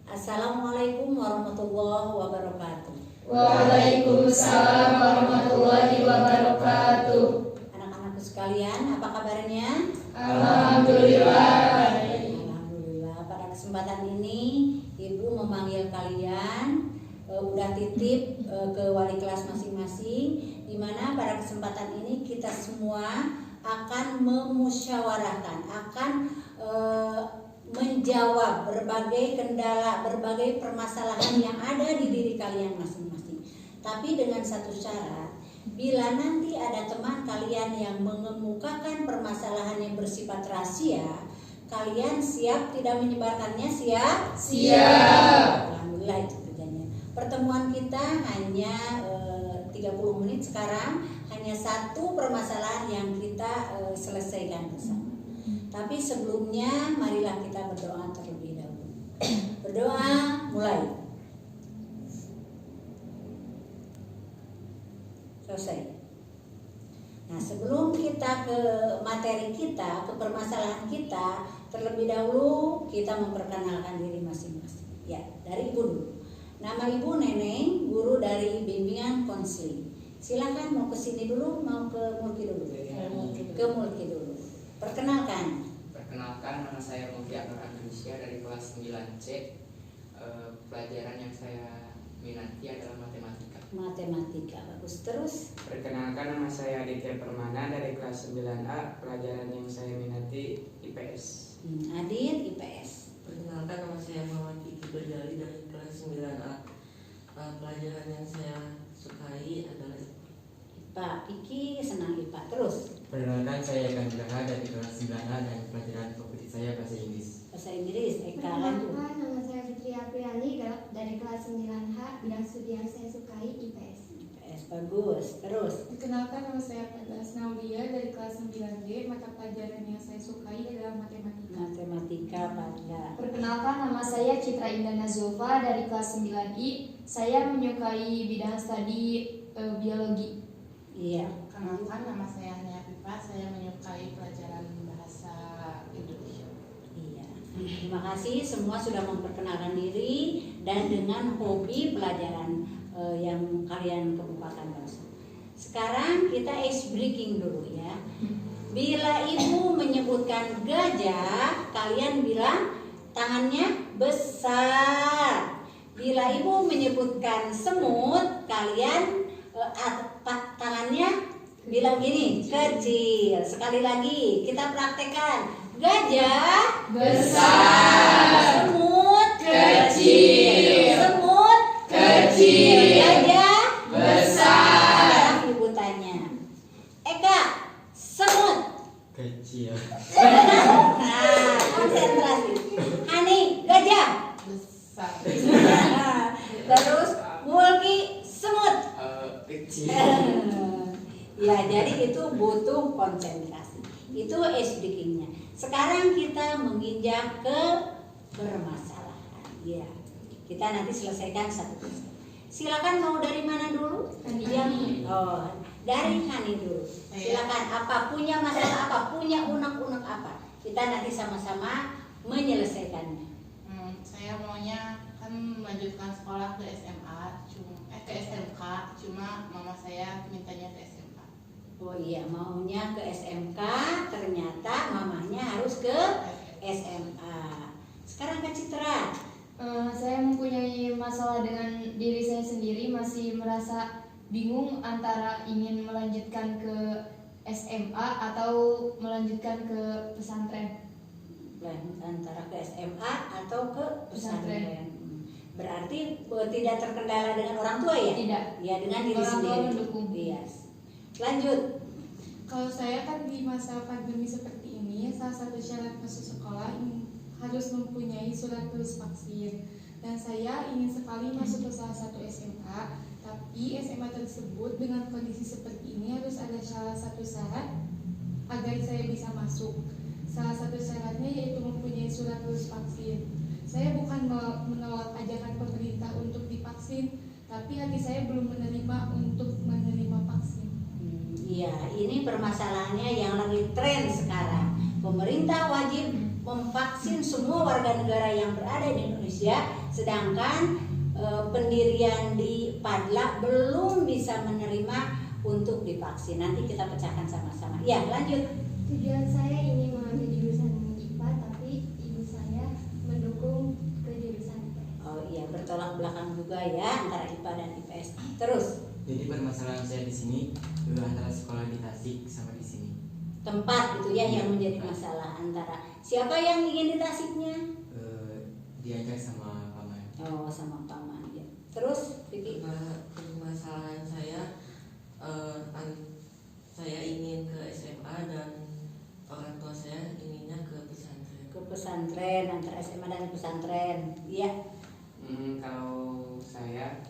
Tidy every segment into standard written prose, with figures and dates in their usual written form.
Assalamualaikum warahmatullahi wabarakatuh. Waalaikumsalam warahmatullahi wabarakatuh. Anak-anakku sekalian, apa kabarnya? Alhamdulillah. Alhamdulillah. Pada kesempatan ini Ibu memanggil kalian, udah titip ke wali kelas masing-masing, di mana pada kesempatan ini kita semua akan memusyawarahkan, akan menjawab berbagai kendala, berbagai permasalahan yang ada di diri kalian masing-masing. Tapi dengan satu syarat, bila nanti ada teman kalian yang mengemukakan permasalahan yang bersifat rahasia, kalian siap tidak menyebarkannya? Siap? Siap. Alhamdulillah, itu kerjanya. Pertemuan kita hanya 30 menit sekarang, hanya satu permasalahan yang kita selesaikan bersama. Tapi sebelumnya marilah kita berdoa terlebih dahulu. Berdoa, mulai. Selesai. Nah, sebelum kita ke materi kita, ke permasalahan kita, terlebih dahulu kita memperkenalkan diri masing-masing. Ya, dari Ibu dulu. Nama Ibu Neneng, guru dari bimbingan konseling. Silakan mau ke sini dulu, mau ke Mulki dulu. Ke Mulki dulu. Perkenalkan. Perkenalkan, nama saya Mulki Akbar Andalusia dari kelas 9C. Pelajaran yang saya minati adalah matematika. Matematika, bagus. Terus? Perkenalkan, nama saya Aditya Permana dari kelas 9A. Pelajaran yang saya minati IPS. Adit, IPS. Perkenalkan, nama saya Muhammad Kiki Berjali dari kelas 9A. Pelajaran yang saya sukai adalah IPA. Iki senang IPA. Terus? Perkenalkan, saya Eka Nugraha dari kelas 9A dan pelajaran favorit saya bahasa Inggris. Bahasa Inggris. Eka, lanjut. Perkenalkan, nama saya Fitri Apriani dari kelas 9H. Bidang studi yang saya sukai IPS. IPS, bagus. Terus? Perkenalkan, nama saya Fadlas Naulia dari kelas 9D. Mata pelajaran yang saya sukai adalah matematika. Matematika, pada. Perkenalkan, nama saya Citra Indana Zulfa dari kelas 9I. Saya menyukai bidang studi biologi. Iya. Perkenalkan, nama saya Nia Pipa. Saya menyukai pelajaran bahasa Indonesia. Iya. Terima kasih semua sudah memperkenalkan diri dan dengan hobi pelajaran yang kalian kemukakan barusan. Sekarang kita ice breaking dulu ya. Bila Ibu menyebutkan gajah, kalian bilang tangannya besar. Bila Ibu menyebutkan semut, kalian tangannya bilang gini, kecil. Sekali lagi kita praktekkan. Gajah Besar. Semut Kecil. Semut Kecil. Gajah Besar. Sekarang Ibu tanya, Eka, semut. Kecil. Nah, konsentrasi. Hani, gajah. Besar. Terus Mulki, semut. Kecil. Ya, jadi itu butuh konsentrasi. Itu ice breaking-nya. Sekarang kita menginjak ke permasalahan. Ya, kita nanti selesaikan satu persatu. Silakan, mau dari mana dulu? Dari Hani dulu. Silakan. Apa punya masalah apa? Punya unek-unek apa? Kita nanti sama-sama menyelesaikannya. Saya maunya kan melanjutkan sekolah ke SMA, ke SMK, cuma mama saya mintanya ke SMK. Oh iya, maunya ke SMK, ternyata mamanya harus ke SMA. Sekarang Kak Citra. Saya mempunyai masalah dengan diri saya sendiri, masih merasa bingung antara ingin melanjutkan ke SMA atau melanjutkan ke pesantren. Antara ke SMA atau ke pesantren. Berarti tidak terkendala dengan orang tua ya? Tidak. Ya, dengan diri Orang tua sendiri. mendukung. Iya. Lanjut. Kalau saya kan di masa pandemi seperti ini, salah satu syarat masuk sekolah harus mempunyai surat tulis vaksin. Dan saya ingin sekali masuk ke salah satu SMA, tapi SMA tersebut dengan kondisi seperti ini harus ada salah satu syarat agar saya bisa masuk. Salah satu syaratnya yaitu mempunyai surat tulis vaksin. Saya bukan menolak ajakan pemerintah untuk divaksin, tapi hati saya belum menerima untuk menerima vaksin. Iya, ini permasalahannya yang lagi tren sekarang. Pemerintah wajib memvaksin semua warga negara yang berada di Indonesia, sedangkan pendirian di Padla belum bisa menerima untuk divaksin. Nanti kita pecahkan sama-sama. Ya, lanjut. Tujuan saya ingin mengambil jurusan IPA, tapi ibu saya mendukung ke jurusan IPS. Oh iya, bertolak belakang juga ya antara IPA dan IPS. Terus, Jadi permasalahan saya di sini antara sekolah di Tasik sama di sini. tempat gitu ya yang menjadi masalah antara siapa yang ingin di Tasiknya? Diajak sama paman. Oh, sama paman ya. Terus, Vicky? Permasalahan saya, saya ingin ke SMA dan orang tua saya inginnya ke pesantren. Ke pesantren, antara SMA dan pesantren. Iya.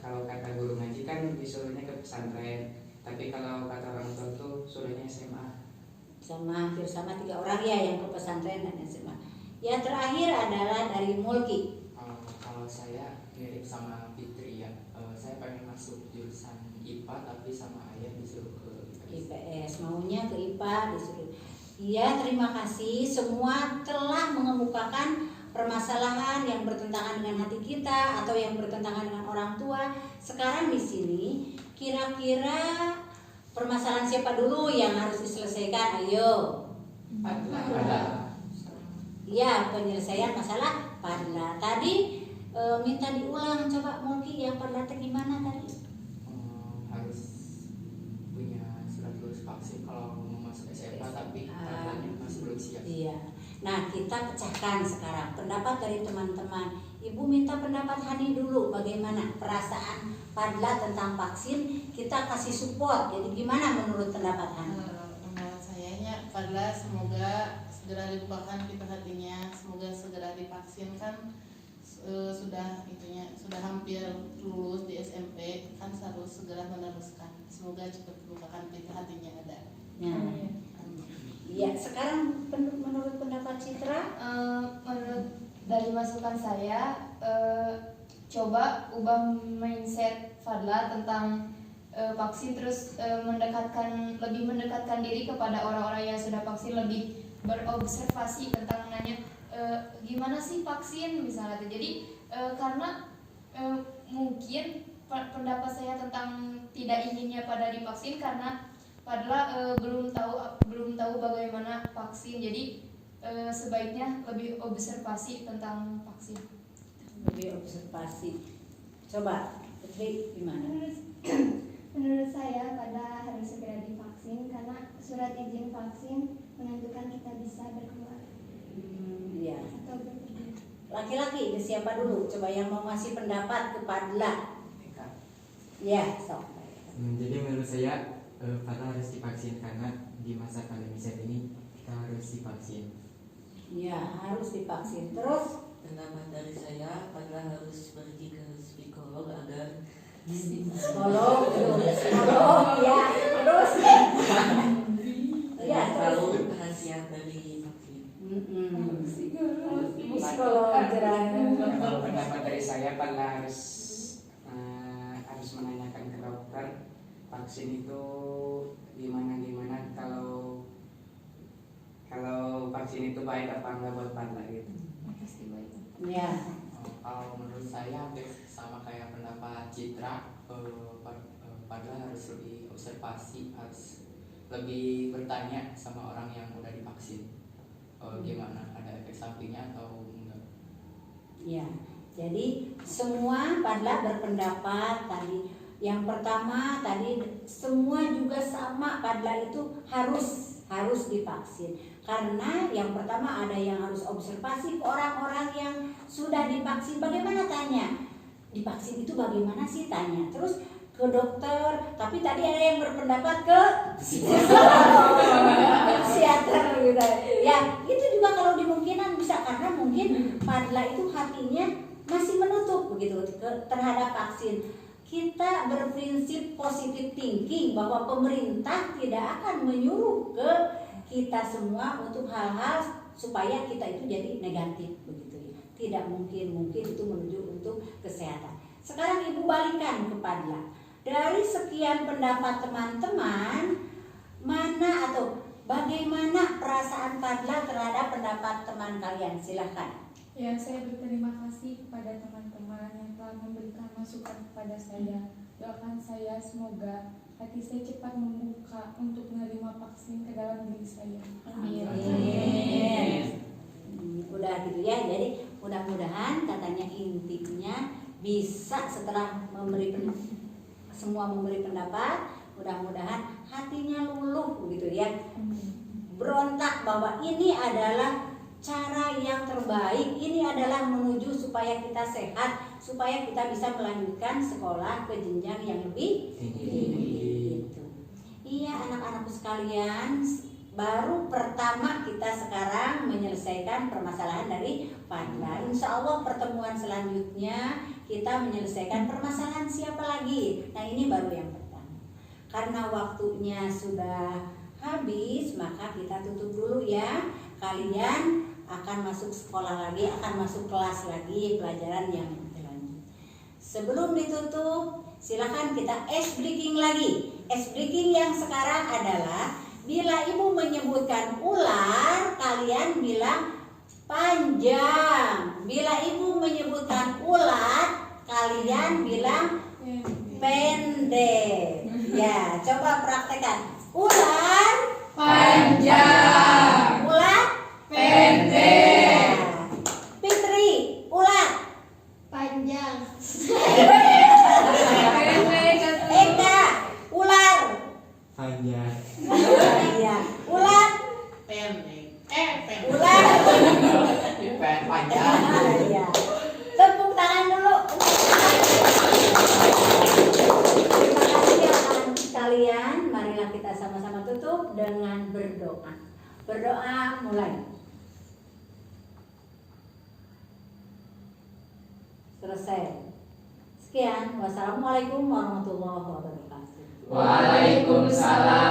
Kalau kata guru ngaji kan disuruhnya ke pesantren, tapi kalau kata orang tua tuh suruhnya SMA. Sama hampir sama 3 orang ya yang ke pesantren dan SMA. Yang terakhir adalah dari Mulki. Kalau saya mirip sama Fitri ya, saya pengen masuk jurusan IPA tapi sama ayah disuruh ke IPS, maunya ke IPA disuruh. Iya, terima kasih. Semua telah mengemukakan permasalahan yang bertentangan dengan hati kita atau yang bertentangan dengan orang tua. Sekarang di sini kira-kira permasalahan siapa dulu yang harus diselesaikan? Ayo. Padla. Iya, penyelesaian masalah Padla. Tadi minta diulang, coba Mulki yang Padla gimana tadi? Harus punya surat lulus vaksin kalau mau masuk SMA tapi Padlanya masih belum siap. Iya. Nah, kita pecahkan sekarang pendapat dari teman-teman. Ibu minta pendapat Hani dulu, bagaimana perasaan Padla tentang vaksin? Kita kasih support. Jadi gimana menurut pendapat Hani? Menurut sayanya Padla semoga segera dibukakan pintu hatinya, semoga segera divaksinkan. Sudah hampir lulus di SMP, kan harus segera meneruskan. Semoga cepat dibukakan pintu hatinya ada. Nah, iya. Sekarang menurut pendapat Citra, Menurut dari masukan saya, coba ubah mindset Fadla tentang vaksin, terus lebih mendekatkan diri kepada orang-orang yang sudah vaksin, lebih berobservasi tentang nanya gimana sih vaksin misalnya. Jadi karena mungkin pendapat saya tentang tidak inginnya pada divaksin karena Padla belum tahu bagaimana vaksin. Jadi sebaiknya lebih observasi tentang vaksin. lebih observasi. Coba, Putri gimana? Menurut saya Padla harus segera divaksin karena surat izin vaksin menentukan kita bisa berkeluarga Iya. atau bepergian. Laki-laki, siapa dulu? Coba yang mau ngasih pendapat ke Padla. Ya, sok. Jadi menurut saya Padla harus divaksin karena di masa pandemi saat ini kita harus divaksin. Ya, harus divaksin. Terus Pendapat dari saya, Padla harus pergi ke psikolog agar psikolog, ya. Terus ya, tahu terus khasiat dari vaksin. psikolog Kalau pendapat dari saya, Padla harus menanyakan ke dokter vaksin itu gimana kalau vaksin itu baik apa enggak buat Padla gitu. Pasti baik. ya. Kalau menurut saya hampir sama kayak pendapat Citra, Padla harus lebih observasi, harus lebih bertanya sama orang yang udah divaksin gimana, ada efek sampingnya atau enggak. Ya, jadi semua Padla berpendapat tadi. Yang pertama tadi semua juga sama, Padla itu harus divaksin. Karena yang pertama ada yang harus observasi ke orang-orang yang sudah divaksin. Bagaimana tanya? Divaksin itu bagaimana sih tanya? Terus ke dokter, tapi tadi ada yang berpendapat ke psikiater gitu. Ya, itu juga kalau dimungkinkan bisa, karena mungkin Padla itu hatinya masih menutup begitu terhadap vaksin. Kita berprinsip positive thinking bahwa pemerintah tidak akan menyuruh ke kita semua untuk hal-hal supaya kita itu jadi negatif begitu ya. Tidak mungkin itu menuju untuk kesehatan. Sekarang Ibu balikan ke Padla. Dari sekian pendapat teman-teman, mana atau Bagaimana perasaan Fadla terhadap pendapat teman kalian? Silahkan. Ya, saya berterima kasih kepada teman-teman yang telah memberikan masukan kepada saya. Doakan saya semoga hati saya cepat membuka untuk menerima vaksin ke dalam diri saya. Amin. Udah gitu ya. Jadi mudah-mudahan katanya intinya bisa setelah semua memberi pendapat, mudah-mudahan hatinya luluh gitu ya. Berontak bahwa ini adalah cara yang terbaik, ini adalah menuju supaya kita sehat, supaya kita bisa melanjutkan sekolah ke jenjang yang lebih tinggi. Gitu. Iya anak-anakku sekalian, baru pertama kita sekarang menyelesaikan permasalahan dari Fadla. Insya Allah pertemuan selanjutnya kita menyelesaikan permasalahan siapa lagi. Nah ini baru yang pertama. Karena waktunya sudah habis, maka kita tutup dulu ya. Kalian akan masuk sekolah lagi, akan masuk kelas lagi, pelajaran yang lanjut. Sebelum ditutup, silakan kita ice breaking lagi. Ice breaking yang sekarang adalah bila ibu menyebutkan ular, kalian bilang panjang. Bila ibu menyebutkan ulat, kalian bilang pendek. Ya, coba praktekkan. Ular panjang. Ulat pendek. Fitri, ulat Panjang. Eka, ular Panjang. ya. Ulat Pendek. ular Panjang. ya. Tepuk tangan dulu. Terima kasih ya anak sekalian. Marilah kita sama-sama tutup dengan berdoa. Berdoa mulai. Selesai. Sekian. Wassalamualaikum warahmatullahi wabarakatuh. Waalaikumsalam